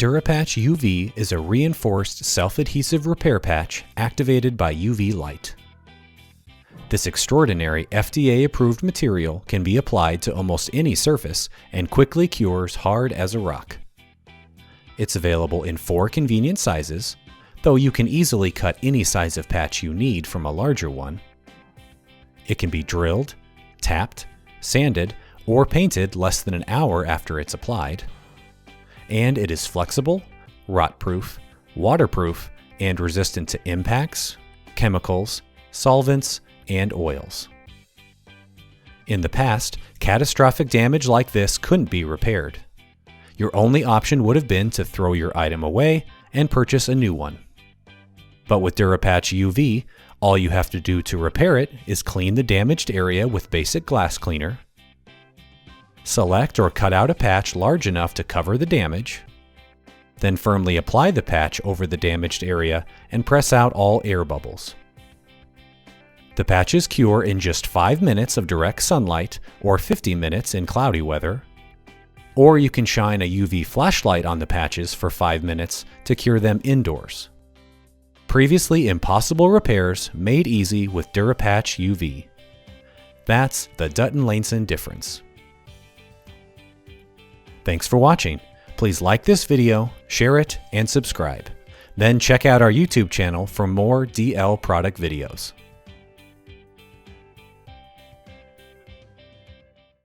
DurapatchUV is a reinforced self-adhesive repair patch activated by UV light. This extraordinary FDA-approved material can be applied to almost any surface and quickly cures hard as a rock. It's available in 4 convenient sizes, though you can easily cut any size of patch you need from a larger one. It can be drilled, tapped, sanded, or painted less than an hour after it's applied. And it is flexible, rot-proof, waterproof, and resistant to impacts, chemicals, solvents, and oils. In the past, catastrophic damage like this couldn't be repaired. Your only option would have been to throw your item away and purchase a new one. But with DurapatchUV, all you have to do to repair it is clean the damaged area with basic glass cleaner, select or cut out a patch large enough to cover the damage, then firmly apply the patch over the damaged area and press out all air bubbles. The patches cure in just 5 minutes of direct sunlight or 50 minutes in cloudy weather, or you can shine a UV flashlight on the patches for 5 minutes to cure them indoors. Previously impossible repairs made easy with DurapatchUV. That's the Dutton-Lainson difference. Thanks for watching. Please like this video, share it, and subscribe. Then check out our YouTube channel for more DL product videos.